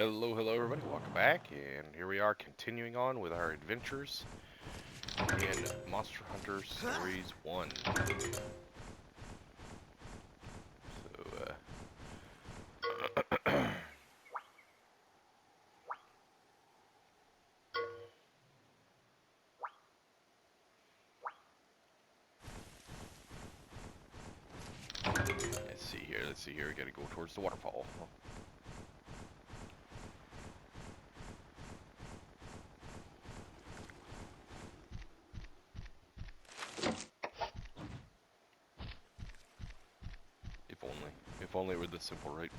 Hello everybody, welcome back, and here we are continuing on with our adventures in Monster Hunter Series 1. So, let's see here, we gotta go towards the waterfall. If only it were this simple, right?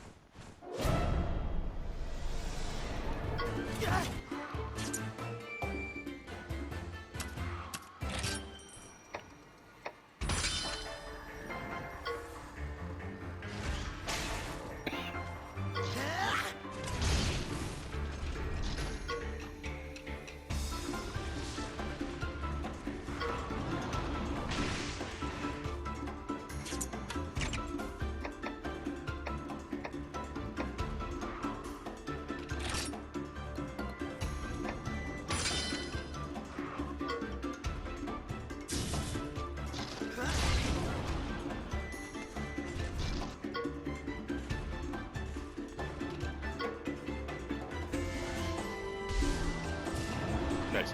Nice.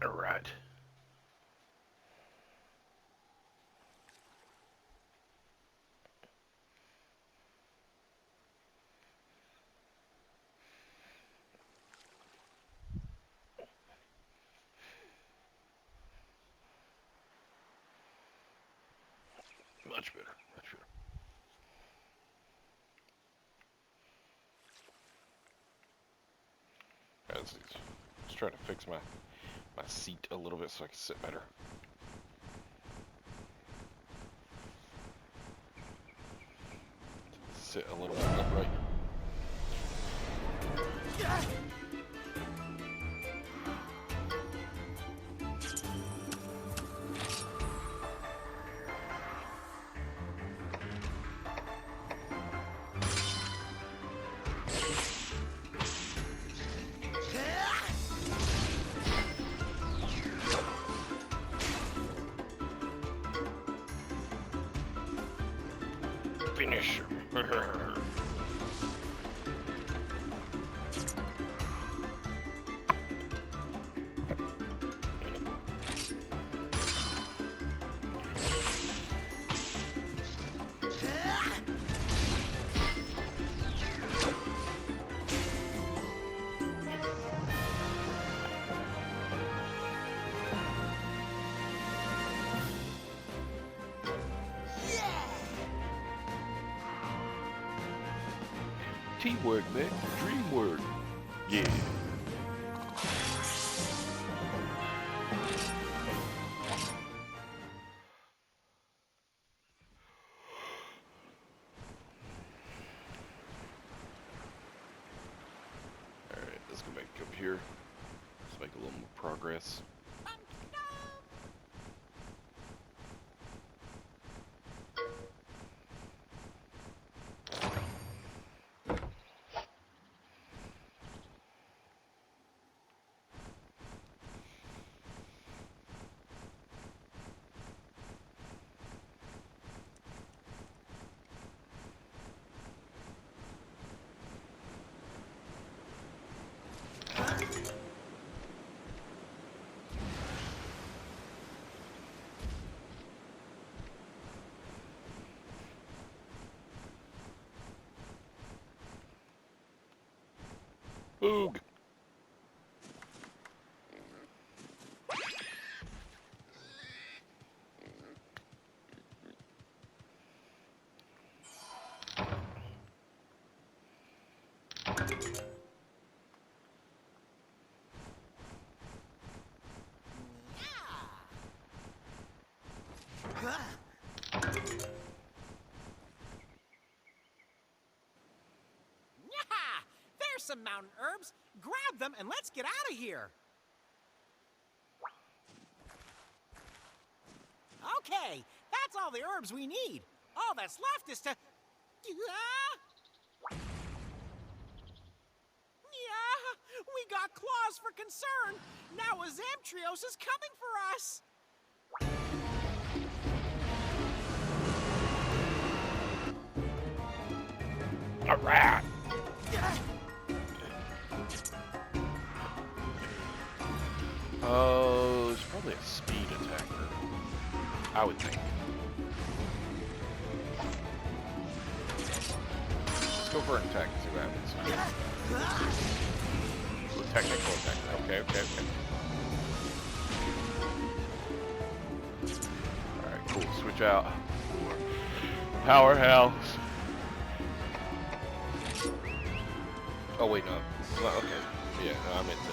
Alright. Much better. Just trying to fix my seat a little bit so I can sit better. Sit a little bit upright. Finish. Teamwork, man. Dream work. Yeah. Alright, let's go back up here. Let's make a little more progress. Boog. some mountain herbs. Grab them and let's get out of here. Okay, that's all the herbs we need. All that's left is to... We got claws for concern. Now a Zamtrios is coming for us. A rat. Oh, it's probably a speed attacker, I would think. Let's go for an attack and see what happens. So technical attacker. Okay. Alright, cool. Switch out. Powerhouse. Oh wait, no. Well, okay. Yeah, no, I meant to.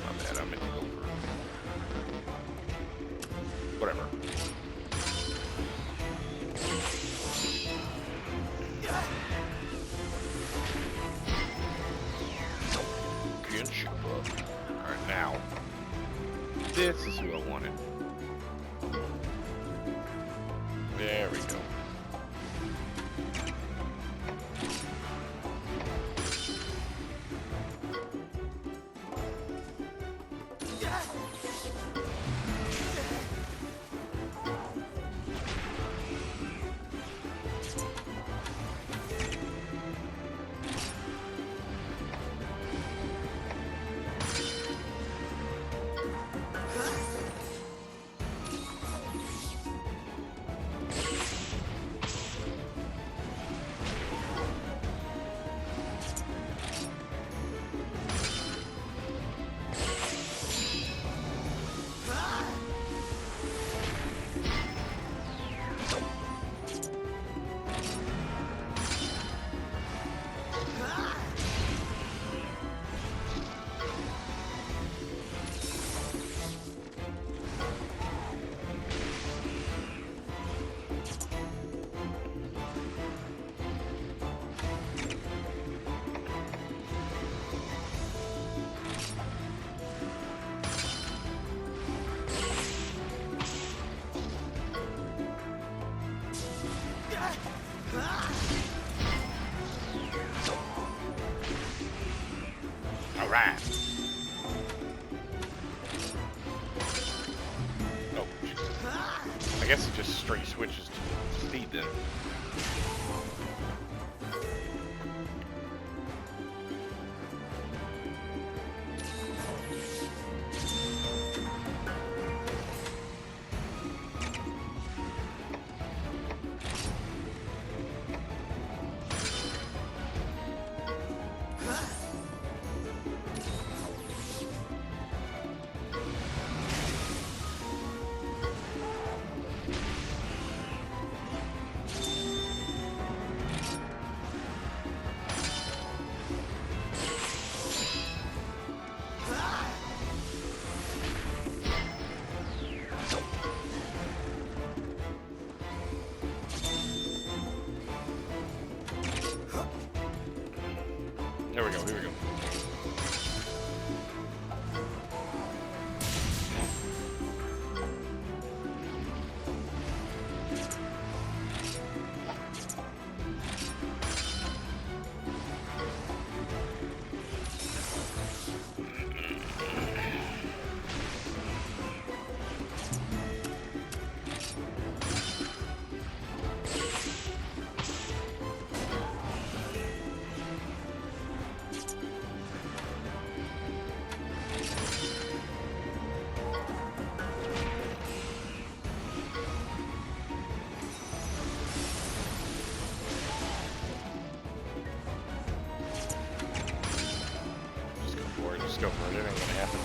My bad. I meant to go for whatever. Alright, now. This is who I wanted. There we go. Alright. Oh, I guess it just straight switches to speed then. Here we go, here we go. Just go for it, it ain't gonna happen.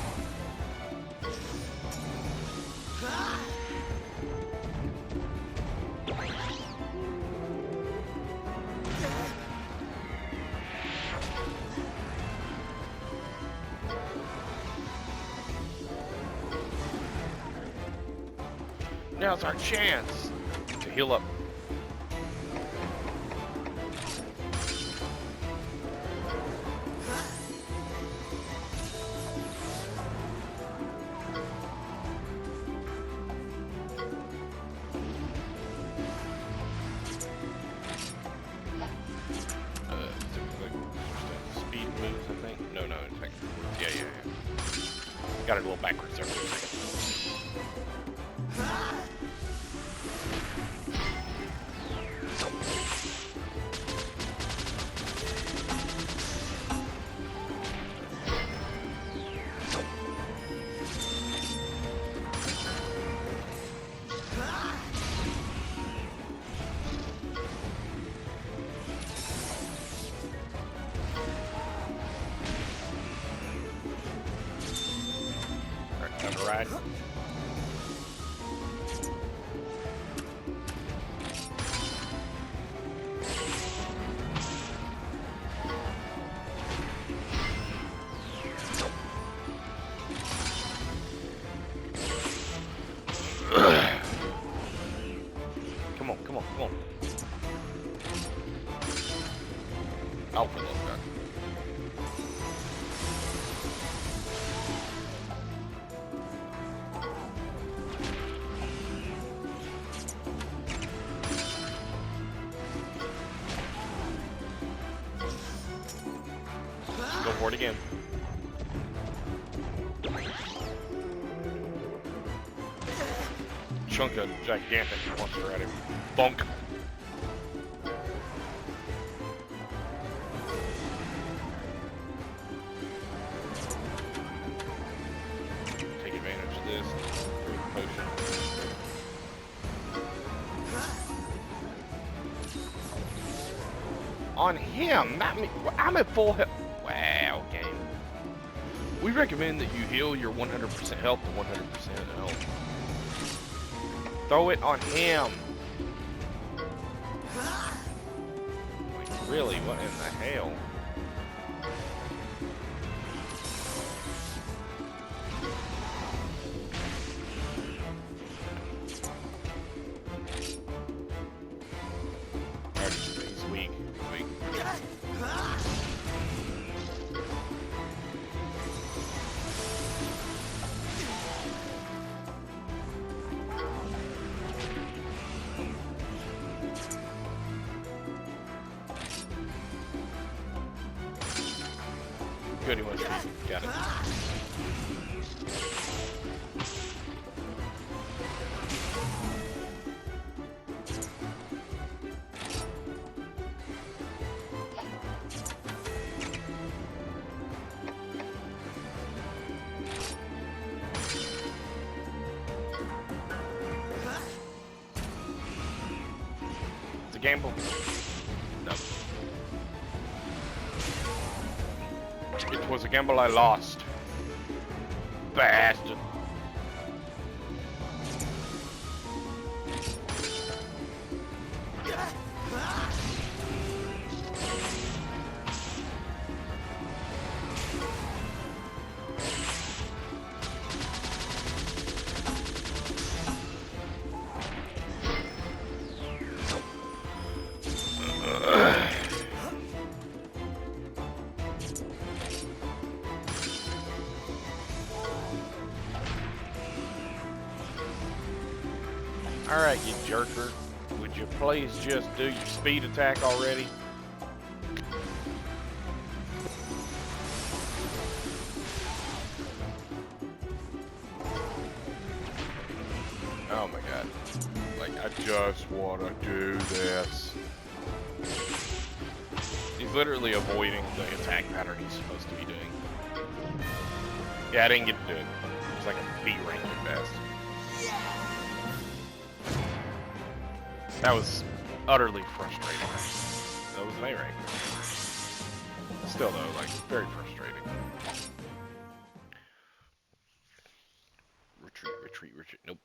Now's our chance to heal up. Got it a little backwards there for a second. Alright, time to ride. Come on, come on, come on. Alpha love gun. Go for it again. Chunk of gigantic monster at him. Bonk. Take advantage of this. Drink the potion. On him, not me. I'm at full health. Wow, game. We recommend that you heal your 100% health to 100% health. Throw it on him. Like, really? What in the hell? He's weak. He's weak. Good, he went through. Got it. It's a gamble. No. It was a gamble I lost. Bastard. Alright, you jerker. Would you please just do your speed attack already? Oh my god. Like, I just want to do this. He's literally avoiding the attack pattern he's supposed to be doing. Yeah, I didn't get to do it. It was like a B rank at best. That was utterly frustrating. That was an A rank. Still though, like, very frustrating. Retreat, retreat, retreat. Nope.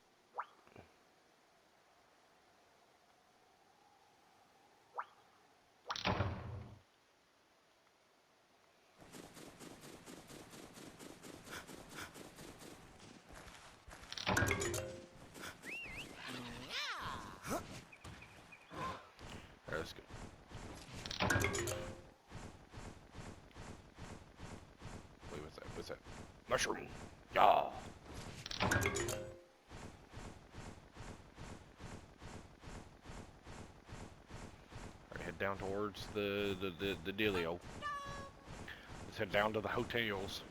Alright, let's go. Wait, what's that? What's that? Mushroom! Yeah! Alright, head down towards the dealio. Let's head down to the hotels.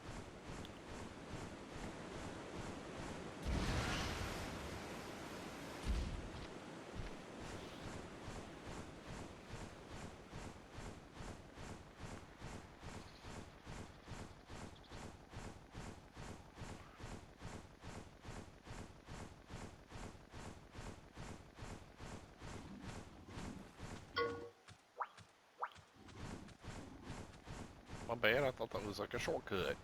My bad. I thought that was like a shortcut.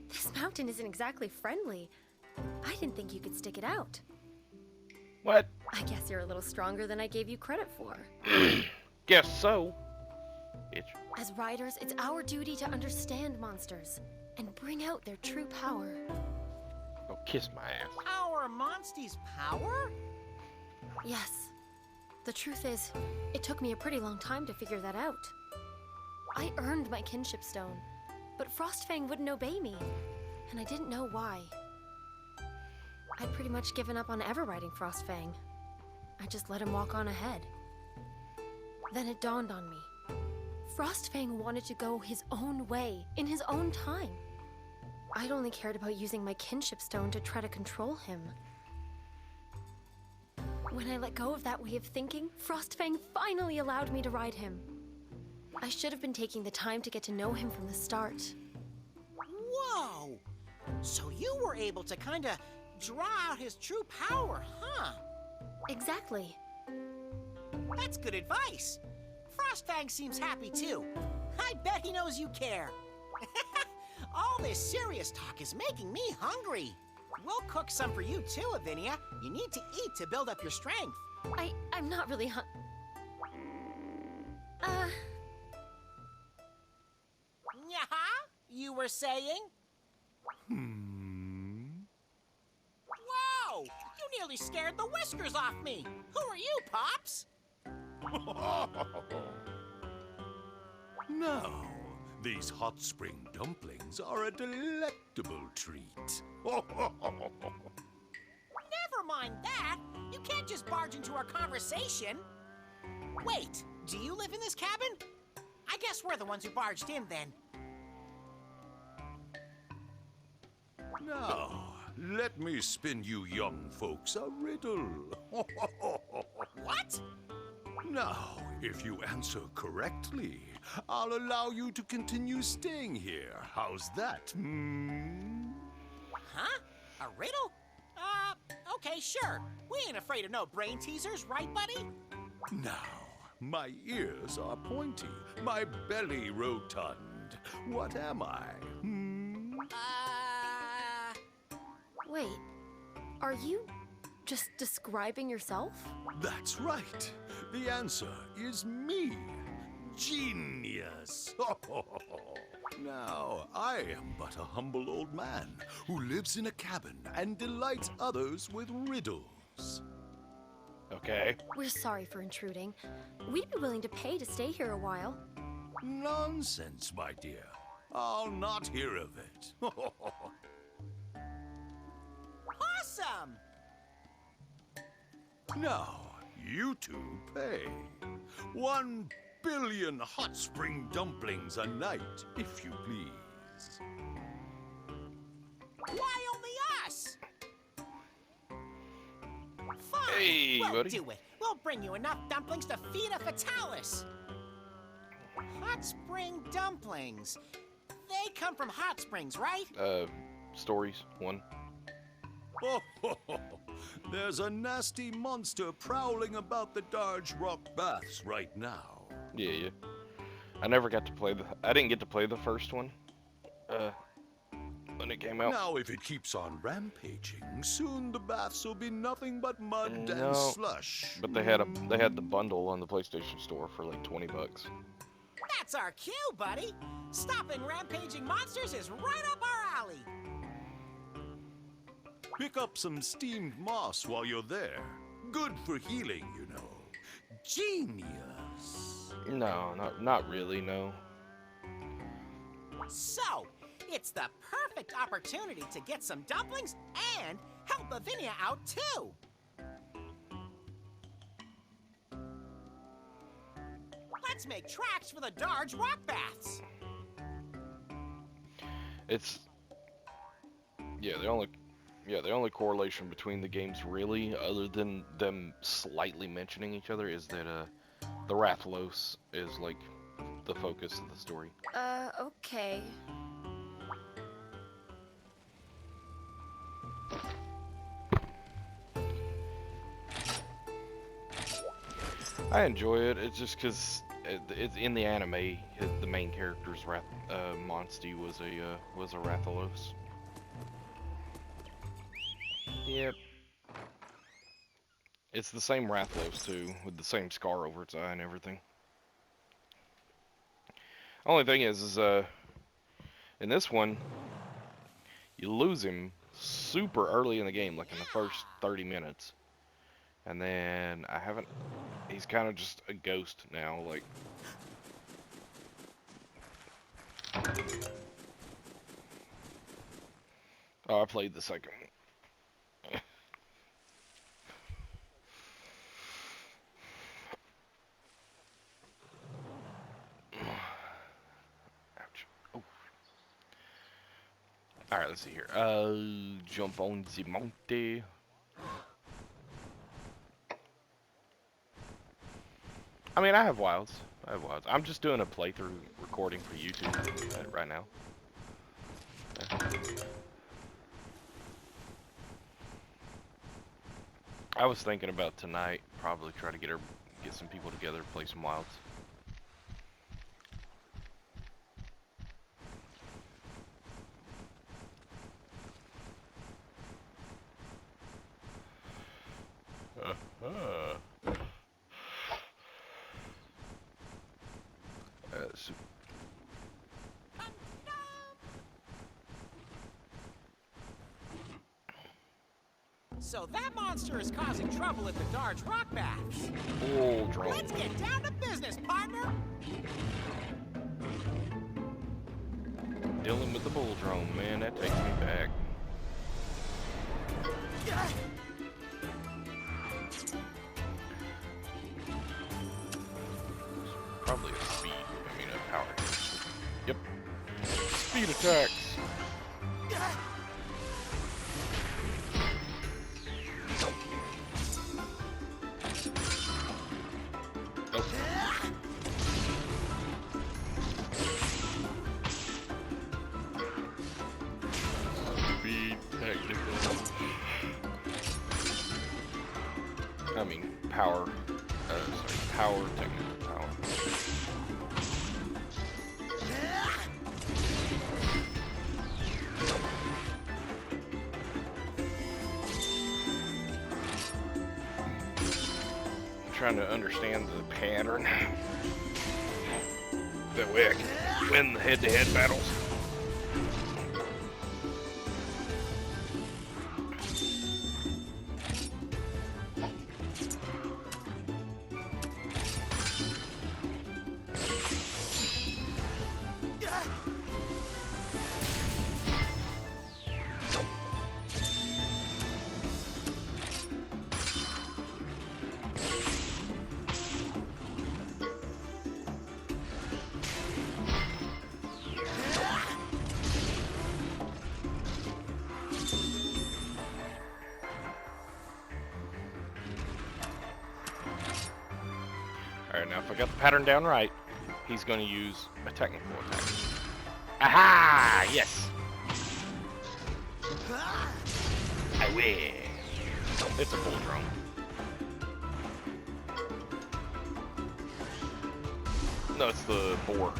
This mountain isn't exactly friendly. I didn't think you could stick it out. What? I guess you're a little stronger than I gave you credit for. Guess so. Bitch. As riders, it's our duty to understand monsters and bring out their true power. Go kiss my ass. Our Monsty's power? Yes. The truth is, it took me a pretty long time to figure that out. I earned my kinship stone, but Frostfang wouldn't obey me, and I didn't know why. I'd pretty much given up on ever riding Frostfang. I just let him walk on ahead. Then it dawned on me. Frostfang wanted to go his own way, in his own time. I'd only cared about using my kinship stone to try to control him. When I let go of that way of thinking, Frostfang finally allowed me to ride him. I should have been taking the time to get to know him from the start. Whoa! So you were able to kinda draw out his true power, huh? Exactly. That's good advice. Frostfang seems happy too. I bet he knows you care. All this serious talk is making me hungry. We'll cook some for you too, Avinia. You need to eat to build up your strength. I'm not really Yeah? You were saying? Whoa! You nearly scared the whiskers off me. Who are you, Pops? Now, these hot spring dumplings are a delectable treat. Never mind that. You can't just barge into our conversation. Wait, do you live in this cabin? I guess we're the ones who barged in then. Now, let me spin you young folks a riddle. What? Now, if you answer correctly, I'll allow you to continue staying here. How's that? Huh? A riddle? Okay, sure. We ain't afraid of no brain teasers, right, buddy? Now, my ears are pointy, my belly rotund. What am I? Wait, are you just describing yourself? That's right. The answer is me. Genius. Now, I am but a humble old man who lives in a cabin and delights others with riddles. Okay. We're sorry for intruding. We'd be willing to pay to stay here a while. Nonsense, my dear. I'll not hear of it. Awesome! Now, you two pay. 1 billion hot spring dumplings a night, if you please. Why only us? Fine, Hey, we'll buddy. do it. We'll bring you enough dumplings to feed a Fatalis. Hot spring dumplings. They come from hot springs, right? Stories, 1. There's a nasty monster prowling about the Darge Rock Baths right now. Yeah. I never got to play I didn't get to play the first one. When it came out. Now, if it keeps on rampaging, soon the baths will be nothing but mud No, and slush. But they had the bundle on the PlayStation Store for like $20. That's our cue, buddy. Stopping rampaging monsters is right up our alley. Pick up some steamed moss while you're there. Good for healing, you know. Genius. No, not really. No. So, it's the perfect opportunity to get some dumplings and help Lavinia out too. Let's make tracks for the Darge rock baths. It's the only correlation between the games really, other than them slightly mentioning each other, is that the Rathalos is like the focus of the story. Okay. I enjoy it. It's just because it's in the anime. The main character's Monstie was a Rathalos. Yep. It's the same Rathalos too, with the same scar over its eye and everything. Only thing is in this one, you lose him super early in the game, like in the first 30 minutes. And then he's kind of just a ghost now, like. Oh, I played the second one. Alright, let's see here. Jump on the monkey. I mean, I have wilds. I'm just doing a playthrough recording for YouTube right now. I was thinking about tonight, probably try to get some people together to play some wilds. So that monster is causing trouble at the Darge rock baths. Bull drone. Let's get down to business, partner. Dealing with the bull drone, man, that takes me back. Probably a speed, a power. Yep. Speed attacks. Power, technical power. I'm trying to understand the pattern. That way I can win the head-to-head battles. Alright, now if I got the pattern down right, he's going to use a technical attack. Aha! Yes! I win! It's a bull drone. No, it's the boar.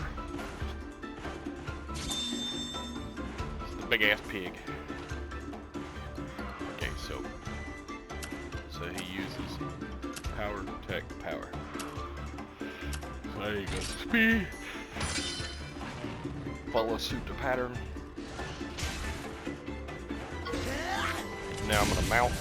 It's the big ass pig. Okay, so he uses power, tech, power. There you go. Speed. Follow suit to pattern. Now I'm gonna mount.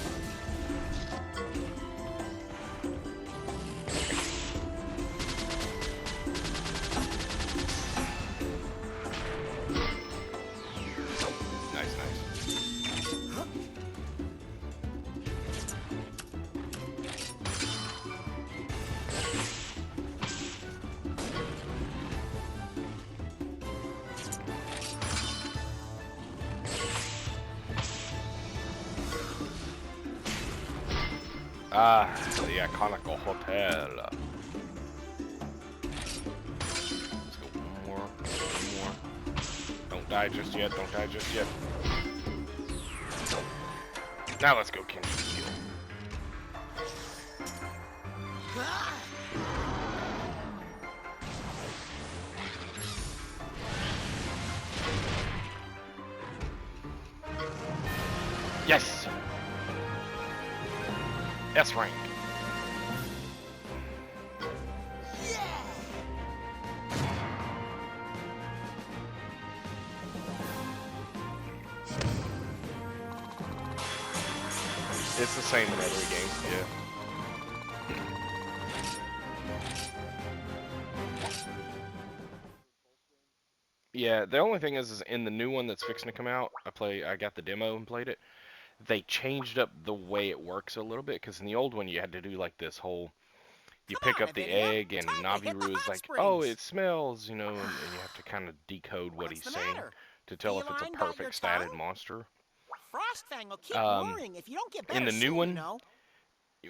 Ah, the iconical hotel. Let's go one more. One more. Don't die just yet. Don't die just yet. Now let's go Kinship Seal. Yes! S rank. It's the same in every game, yeah. Yeah, the only thing is in the new one that's fixing to come out, I got the demo and played it. They changed up the way it works a little bit, because in the old one you had to do like this whole, you Come pick on, up the Avinia. egg and Time to hit the Naviru is hot like, oh, springs. it smells, you know, and you have to kind of decode what What's he's the saying matter? to tell if it's a Feline got your perfect statted tongue? monster. Frostfang will keep Um, worrying if you don't get in better the new soon, one, you know.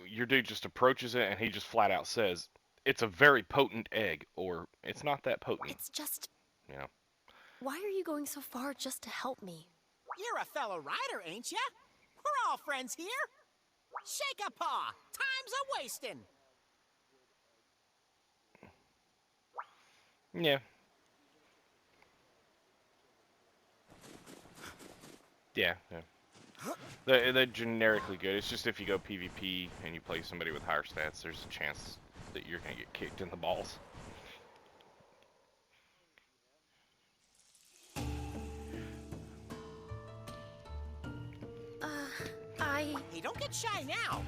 your dude just approaches it and he just flat out says, it's a very potent egg, or it's not that potent, It's just. you know. Why are you going so far just to help me? You're a fellow rider, ain't ya? We're all friends here. Shake a paw. Time's a wasting. Yeah. Yeah, yeah. They're generically good. It's just if you go PvP and you play somebody with higher stats, there's a chance that you're going to get kicked in the balls. Hey, don't get shy now.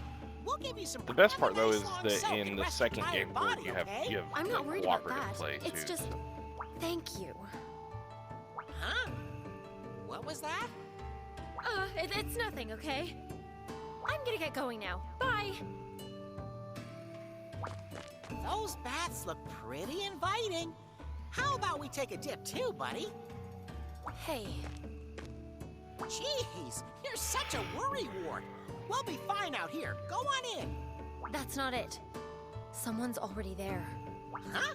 We'll give you some. The best part, though, nice is long that soak in and the rest your second tired game body, you have okay? I'm not worried about that. play It's too. just. Thank you. Huh? What was that? It's nothing, okay? I'm gonna get going now. Bye! Those bats look pretty inviting. How about we take a dip too, buddy? Hey, Jeez, you're such a worrywart. We'll be fine out here. Go on in. that's not it. Someone's already there. Huh?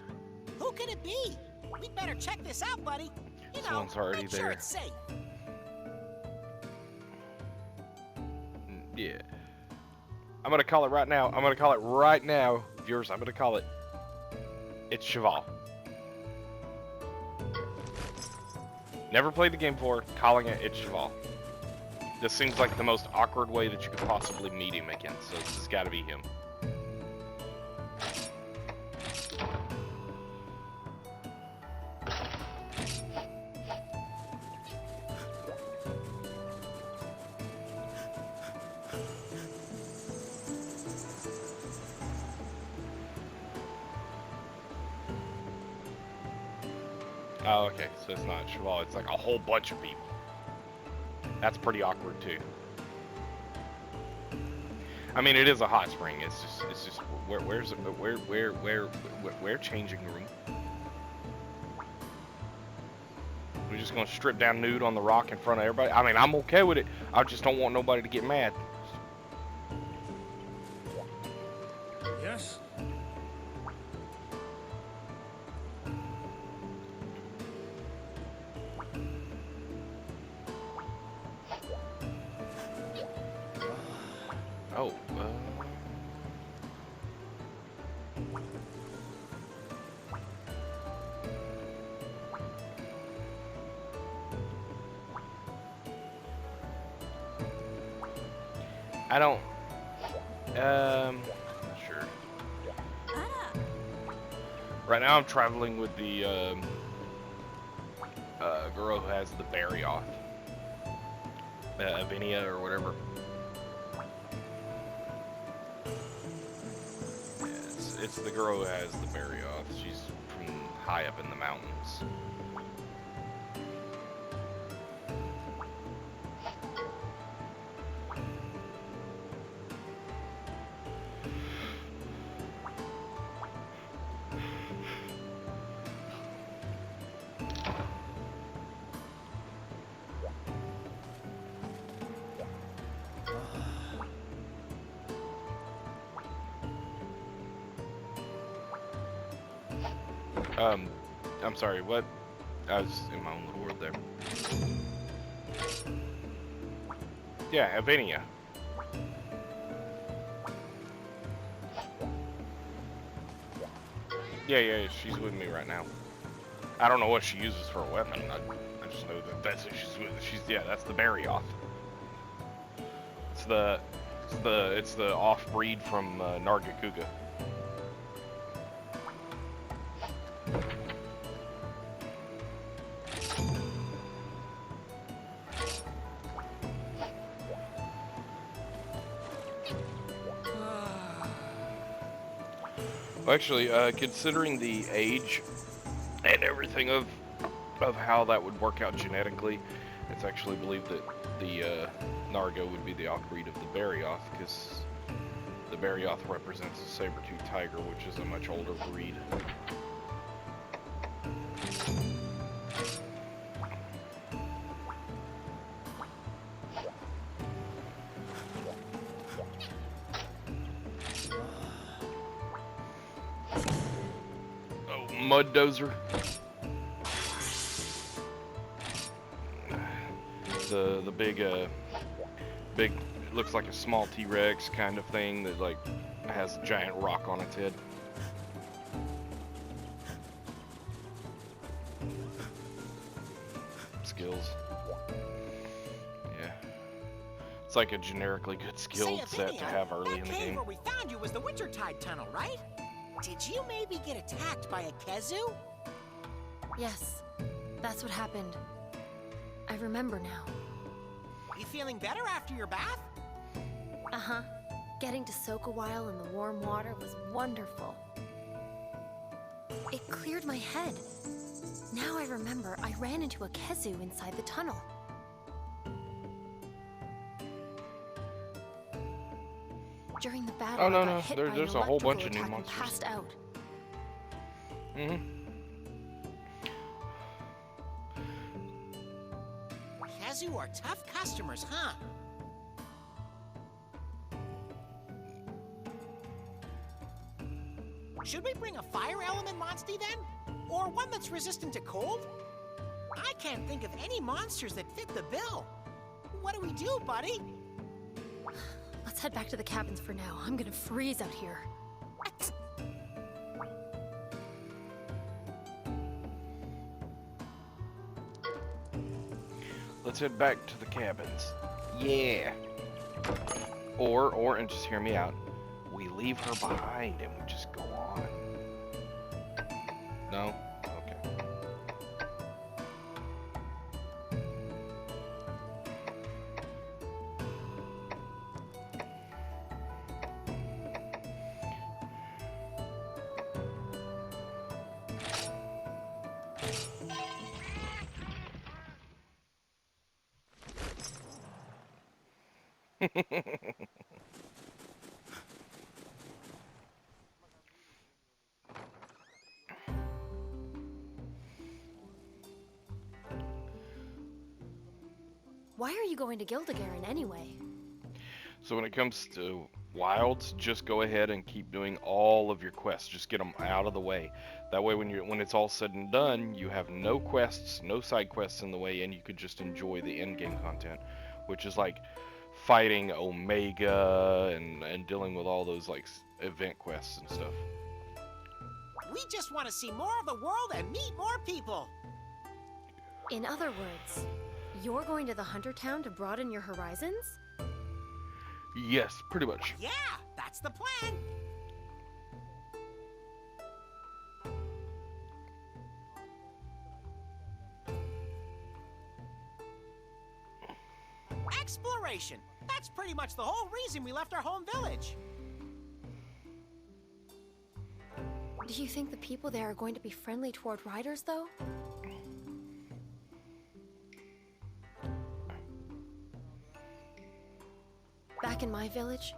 Who could it be? We'd better check this out, buddy. You know, Someone's already make sure there. it's safe. Yeah. I'm going to call it right now. I'm going to call it right now. Viewers, I'm going to call it. It's Cheval. Never played the game before. Calling it, it's Cheval. This seems like the most awkward way that you could possibly meet him again, so this has got to be him. Oh, okay, so it's not Cheval, it's like a whole bunch of people. That's pretty awkward too. I mean, it is a hot spring. It's just where changing room? We're just gonna strip down nude on the rock in front of everybody. I mean, I'm okay with it. I just don't want nobody to get mad. Yes? Oh, I don't. Not sure. Right now, I'm traveling with the girl who has the berry off, Avinia or whatever. Yeah, it's the girl who has the berry off. She's from high up in the mountains. I'm sorry, what? I was in my own little world there. Yeah, Avinia. Yeah, she's with me right now. I don't know what she uses for a weapon. I just know that that's who she's with. That's the Barioth. It's the off breed from Nargacuga. Well, actually, considering the age and everything of how that would work out genetically, it's actually believed that the Narga would be the off-breed of the Barioth, because the Barioth represents a saber-tooth tiger, which is a much older breed. Oh, Mud Dozer. The big, looks like a small T-Rex kind of thing that like has a giant rock on its head. Skills. Yeah. It's like a generically good skill set to have early in the game. Where we found you was the Wintertide Tunnel, right? Did you maybe get attacked by a Kezu? Yes, that's what happened. I remember now. You feeling better after your bath? Uh-huh. Getting to soak a while in the warm water was wonderful. It cleared my head. Now I remember I ran into a Kezu inside the tunnel. During the battle, Oh, no, I got no. hit by an There's a whole bunch electrical of new attack and monsters. passed out. Mm-hmm. Kezu are tough customers, huh? Should we bring a fire element monster then? Or one that's resistant to cold? I can't think of any monsters that fit the bill. What do we do, buddy? Let's head back to the cabins for now. I'm gonna freeze out here. Let's head back to the cabins. Yeah. And just hear me out. We leave her behind and we just go on. No? Okay. Why are you going to Gildegaren anyway? So when it comes to wilds, just go ahead and keep doing all of your quests. Just get them out of the way. That way when it's all said and done, you have no quests, no side quests in the way, and you could just enjoy the end-game content, which is like fighting Omega and dealing with all those like event quests and stuff. We just want to see more of the world and meet more people. In other words, you're going to the Hunter Town to broaden your horizons? Yes, pretty much. Yeah, that's the plan. Exploration. That's pretty much the whole reason we left our home village. Do you think the people there are going to be friendly toward riders, though? Back in my village,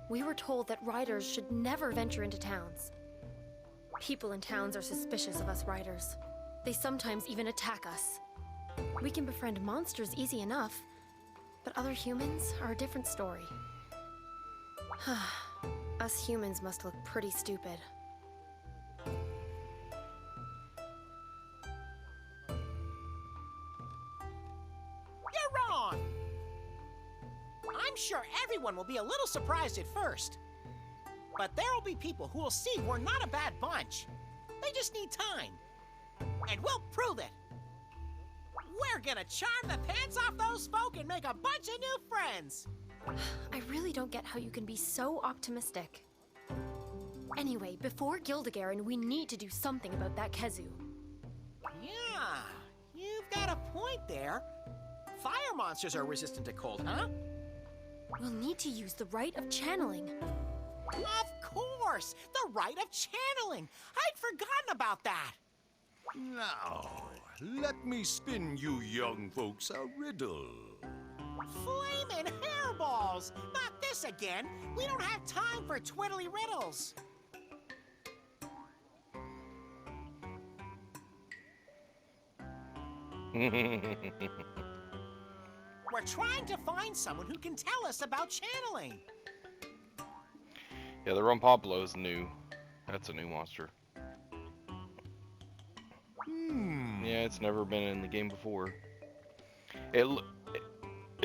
we were told that riders should never venture into towns. People in towns are suspicious of us riders. They sometimes even attack us. We can befriend monsters easy enough, but other humans are a different story. Us humans must look pretty stupid. everyone will be a little surprised at first. But there will be people who will see we're not a bad bunch. They just need time. And we'll prove it. We're gonna charm the pants off those folk and make a bunch of new friends. I really don't get how you can be so optimistic. Anyway, before Gildigarin, we need to do something about that Kezu. Yeah, you've got a point there. Fire monsters are resistant to cold, huh? We'll need to use the rite of channeling. Of course! The rite of channeling! I'd forgotten about that! Now, let me spin you young folks a riddle. Flamin' hairballs! Not this again! We don't have time for twiddly riddles! We're trying to find someone who can tell us about channeling. Yeah, the Rumpopolo is new. That's a new monster. Yeah, it's never been in the game before. It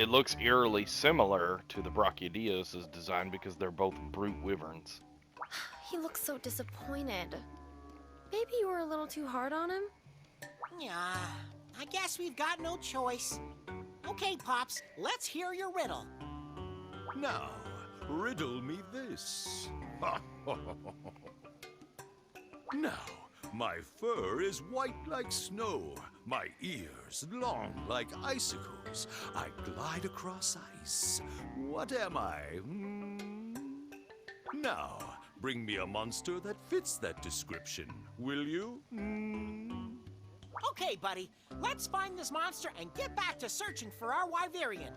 looks eerily similar to the Brachiodeos' design because they're both brute wyverns. He looks so disappointed. Maybe you were a little too hard on him? Yeah, I guess we've got no choice. Okay, Pops, let's hear your riddle. Now, riddle me this. Now, my fur is white like snow, my ears long like icicles. I glide across ice. What am I? Now, bring me a monster that fits that description, will you? Okay, buddy, let's find this monster and get back to searching for our Wyverian.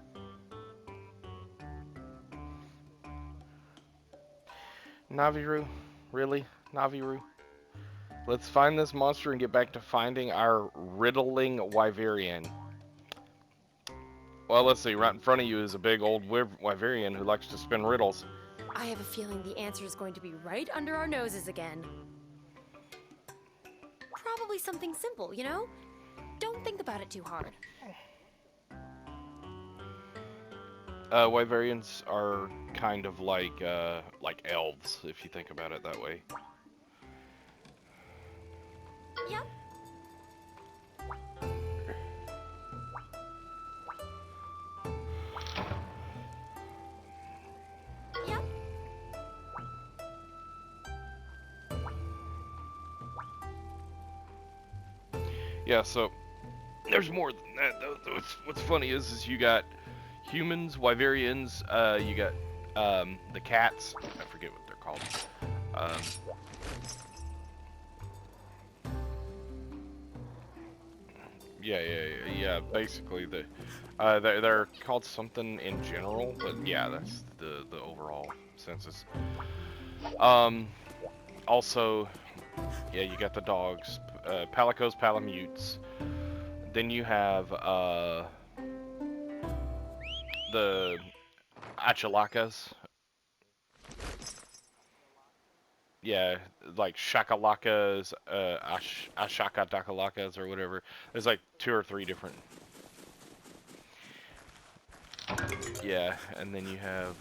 Naviru? Really? Naviru? Let's find this monster and get back to finding our riddling Wyverian. Well, let's see. Right in front of you is a big old Wyverian who likes to spin riddles. I have a feeling the answer is going to be right under our noses again. Probably something simple, you know? Don't think about it too hard. Wyverians are kind of like elves, if you think about it that way. Yep. Yep. Yeah, so there's more than that. What's funny is you got humans, Wyverians, you got the cats. I forget what they're called. Yeah. Basically, they're called something in general, but yeah, that's the overall census. Also, yeah, you got the dogs, Palicos, Palamutes. Then you have the Achalakas. Yeah, like Shakalakas, Ashakadakalakas or whatever. There's like 2 or 3 different. Yeah, and then you have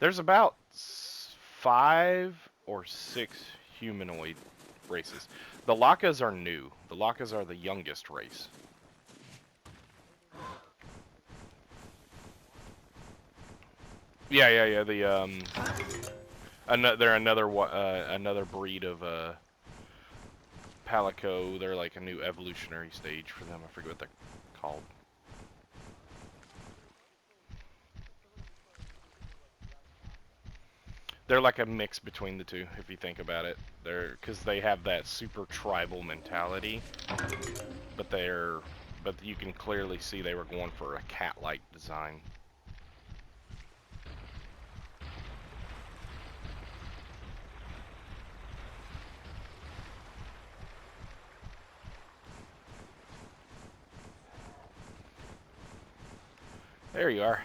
there's about 5 or 6 humanoid races. The Lakas are new. The Lakas are the youngest race. Yeah. They're another breed of Palico. They're like a new evolutionary stage for them. I forget what they're called. They're like a mix between the two, if you think about it. Because they have that super tribal mentality, but you can clearly see they were going for a cat-like design. There you are.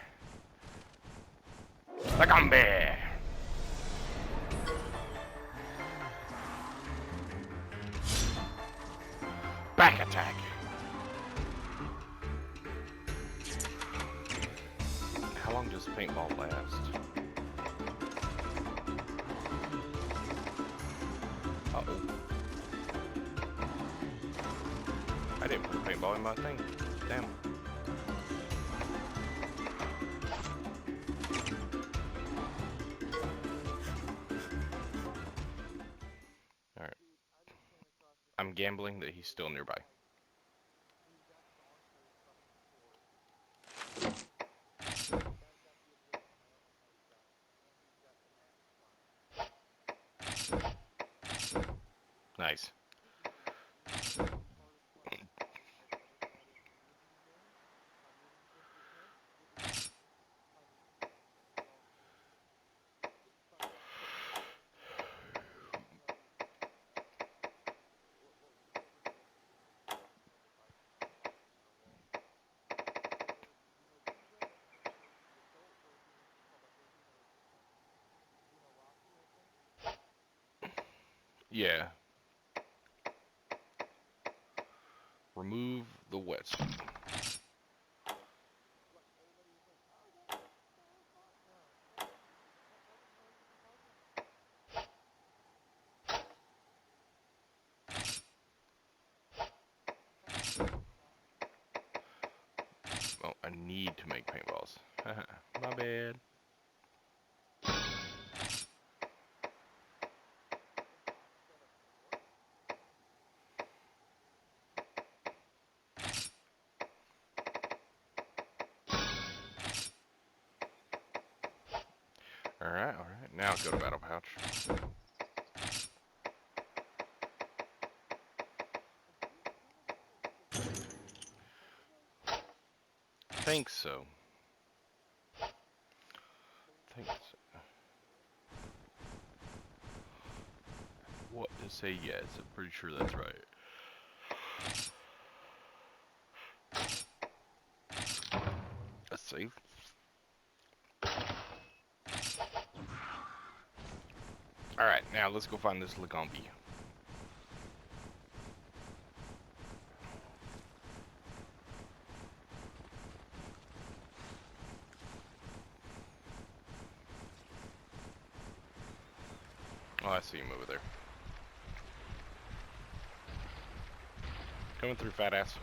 Lagombe! Back attack! How long does didn't put paintball in my thing. Damn. Alright. I'm gambling that he's still nearby. Nice. Yeah. Remove the wetsuit. Oh, I need to make paintballs. My bad. Alright, now go to Battle Pouch. Think so. Think so. What to say yes, I'm pretty sure that's right. Let's see. Alright, now let's go find this Lagombi. Oh, I see him over there. Coming through, fat ass.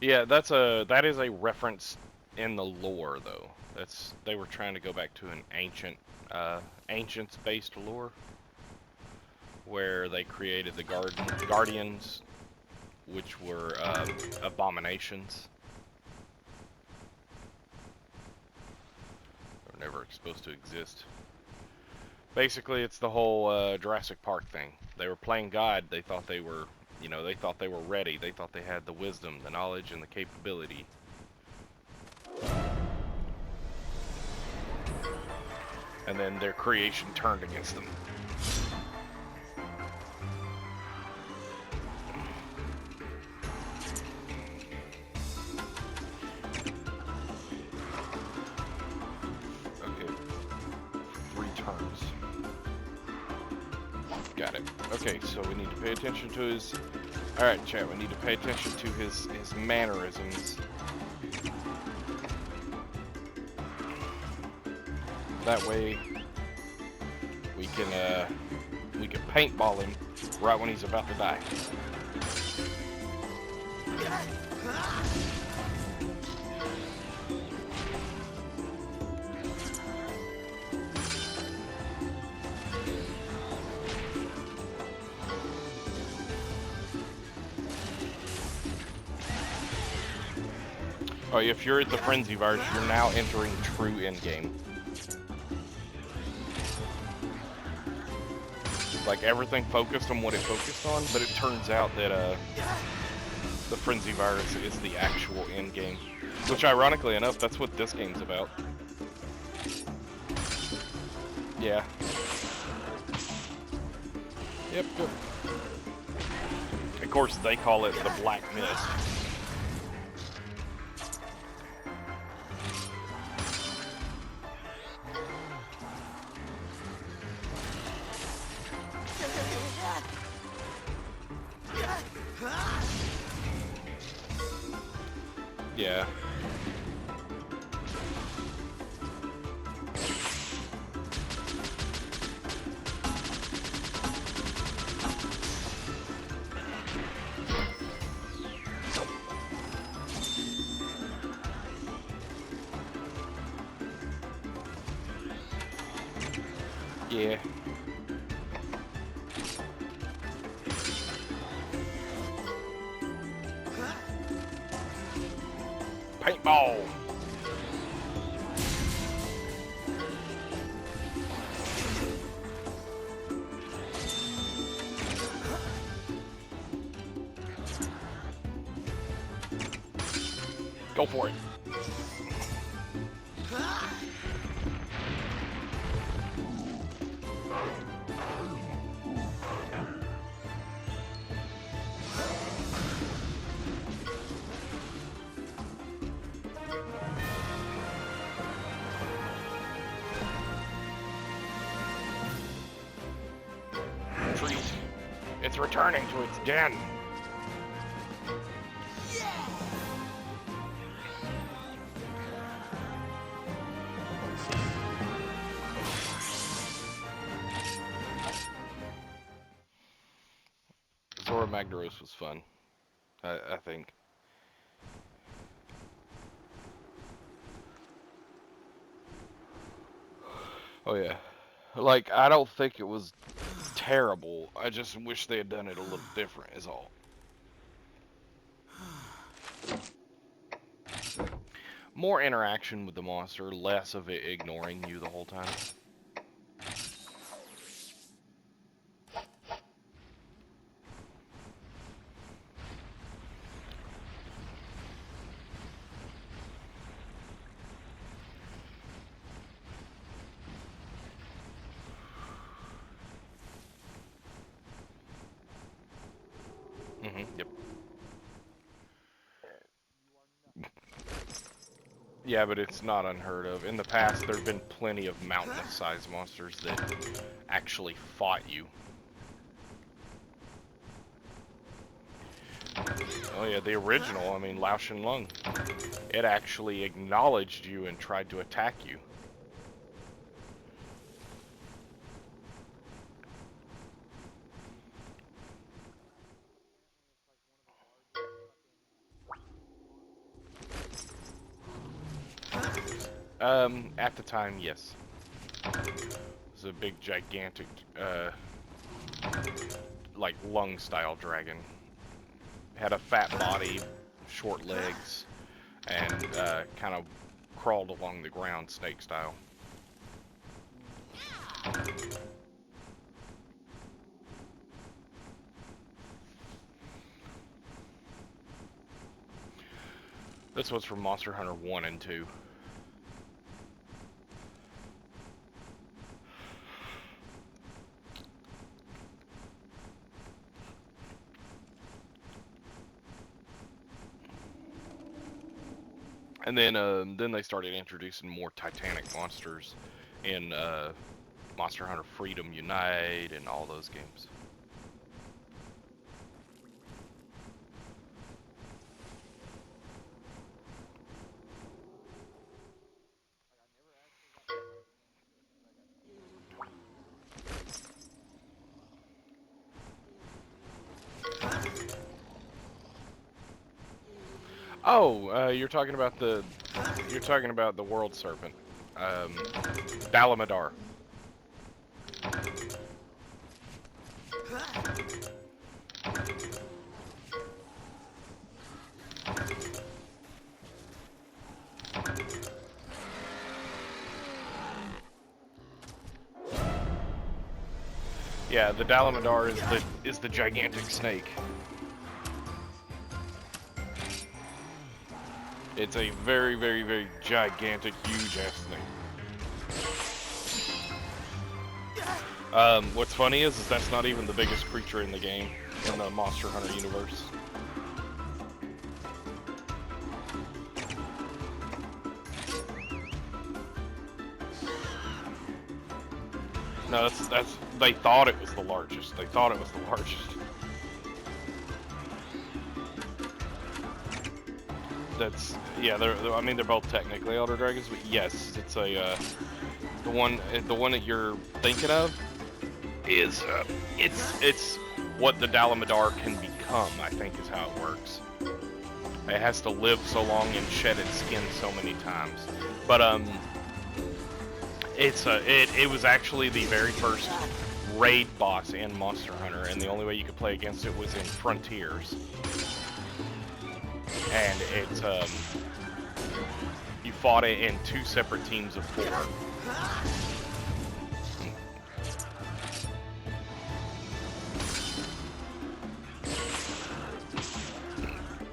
Yeah, that is a reference in the lore, though. They were trying to go back to an ancients-based lore, where they created the Guardians, which were abominations. They were never supposed to exist. Basically, it's the whole Jurassic Park thing. They were playing God. They thought they were, they thought they were ready. They thought they had the wisdom, the knowledge, and the capability. And then their creation turned against them. Okay. 3 turns. Got it. Okay, so we need to pay attention to his... Alright, chat, we need to pay attention to his mannerisms. That way, we can paintball him right when he's about to die. Oh, if you're at the Frenzy Virus, you're now entering true endgame. Like, everything focused on what it focused on, but it turns out that the Frenzy Virus is the actual endgame. Which, ironically enough, that's what this game's about. Yeah. Yep, good. Of course, they call it the Black Mist. Yeah. Yeah. Paintball. Go for it. Treat. It's returning to its den. Zora Magdaros was fun, I think. Oh yeah. Like, I don't think it was terrible. I just wish they had done it a little different is all. More interaction with the monster, less of it ignoring you the whole time. Yep. Yeah, but it's not unheard of. In the past, there have been plenty of mountainous-sized monsters that actually fought you. Oh yeah, the original, I mean, Lao Shen Lung. It actually acknowledged you and tried to attack you. At the time, yes. It was a big, gigantic, like, lung-style dragon. Had a fat body, short legs, and, kind of crawled along the ground, snake-style. This was from Monster Hunter 1 and 2. And then they started introducing more titanic monsters in Monster Hunter Freedom Unite and all those games. Oh, you're talking about the World Serpent, Dalamadar. Yeah, the Dalamadar is the gigantic snake. It's a very, very, very gigantic, huge-ass snake. What's funny is that's not even the biggest creature in the game, in the Monster Hunter universe. No, that's they thought it was the largest. They thought it was the largest. That's, yeah, I mean, they're both technically Elder Dragons, but yes, it's a, the one that you're thinking of is, it's what the Dalamadar can become, I think is how it works. It has to live so long and shed its skin so many times. But, It was actually the very first raid boss in Monster Hunter, and the only way you could play against it was in Frontiers. And it's you fought it in 2 separate teams of 4.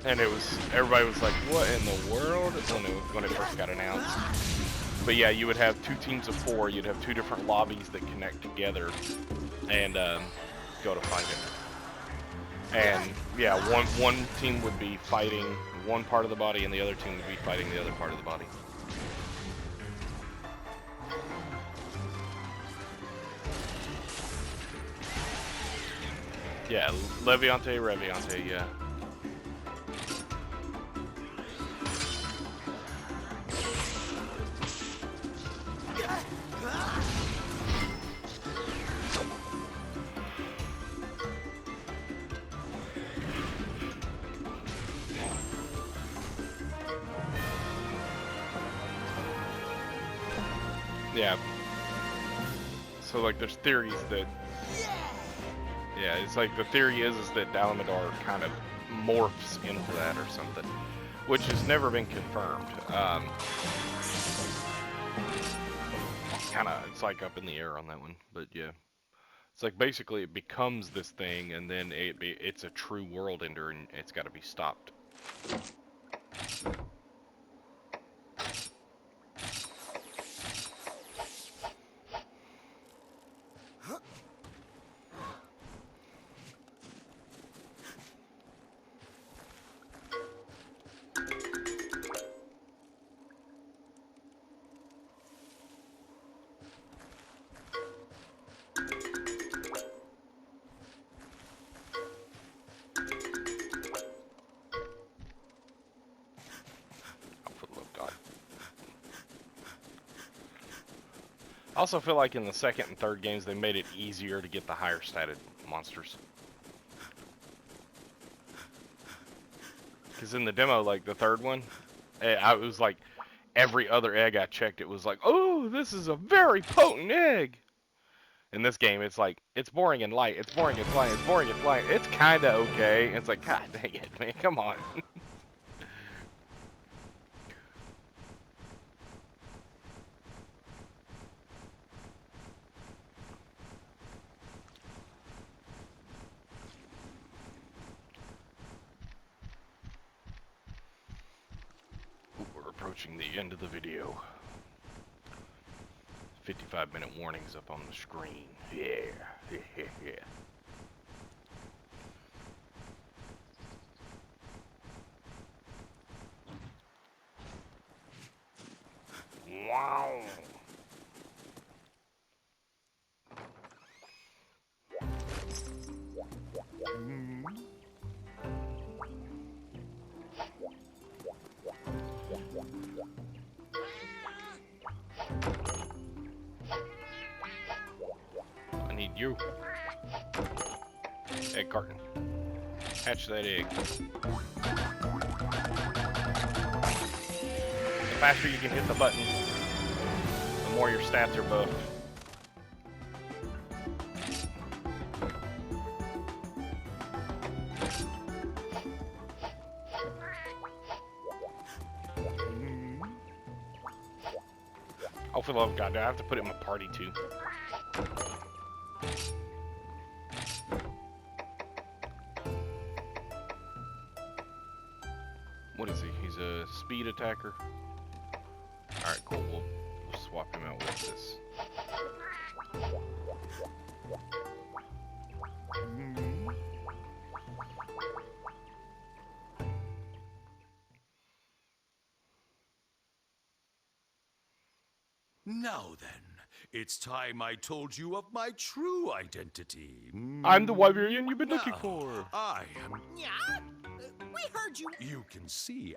And everybody was like, what in the world, when it first got announced. But yeah, you would have 2 teams of 4, you'd have 2 different lobbies that connect together, and go to fight it. And yeah, one team would be fighting one part of the body, and the other team would be fighting the other part of the body. Yeah, Leviante, Reviante, yeah. Yeah. So like there's theories that yeah, it's like the theory is that Dalamidor kind of morphs into that or something, which has never been confirmed. It's like up in the air on that one, but yeah. It's like basically it becomes this thing, and then it's a true world ender, and it's got to be stopped. I also feel like in the second and third games they made it easier to get the higher statted monsters. Because in the demo, like the third one, it was like every other egg I checked, it was like, oh, this is a very potent egg. In this game, it's like, it's boring and light, it's boring and light, it's boring and light. It's kind of okay. It's like, god dang it, man, come on. Approaching the end of the video. 55-minute warnings up on the screen. Yeah. Wow. I need you. Egg carton. Hatch that egg. The faster you can hit the button, the more your stats are buffed. Oh, for the love of God, I have to put it in my party too. What is he? He's a speed attacker. Alright, cool. We'll swap him out with this. Now then, it's time I told you of my true identity. I'm the Wyverian you've been looking Now, for. I am. Yeah? We heard you. You can see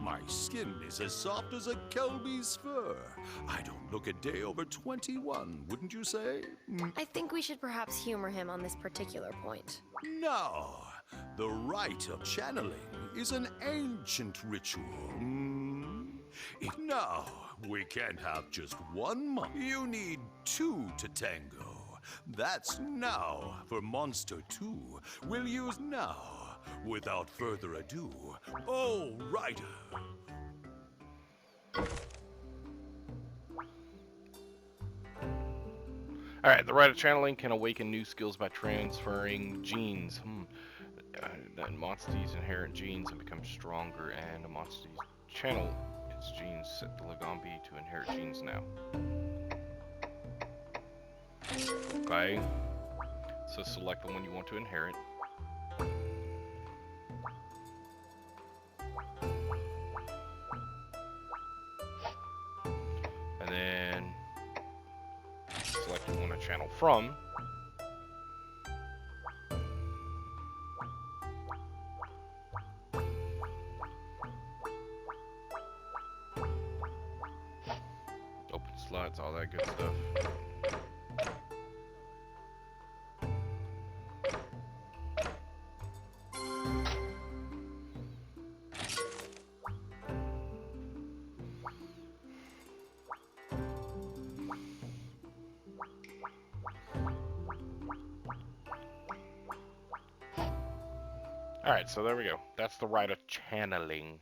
my skin is as soft as a Kelby's fur. I don't look a day over 21, wouldn't you say? I think we should perhaps humor him on this particular point. No, the rite of channeling is an ancient ritual. No, we can't have just one monster. You need two to tango. That's now for Monster 2. We'll use now. Without further ado, oh, Ryder. Alright, the Ryder channeling can awaken new skills by transferring genes. Then monsters inherit genes and become stronger, and a monster channel its genes. Set the Lagombi to inherit genes now. Okay. So select the one you want to inherit. And then select the one to channel from. Open slots, all that good stuff. Alright, so there we go. That's the Ryder channeling.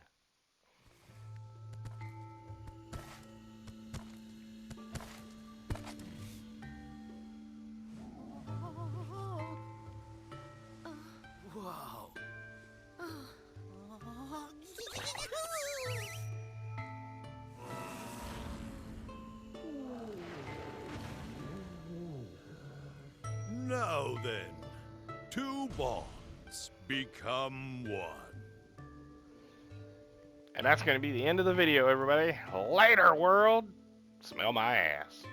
Whoa. Now then, two bonds become one. And that's going to be the end of the video, everybody. Later, world. Smell my ass.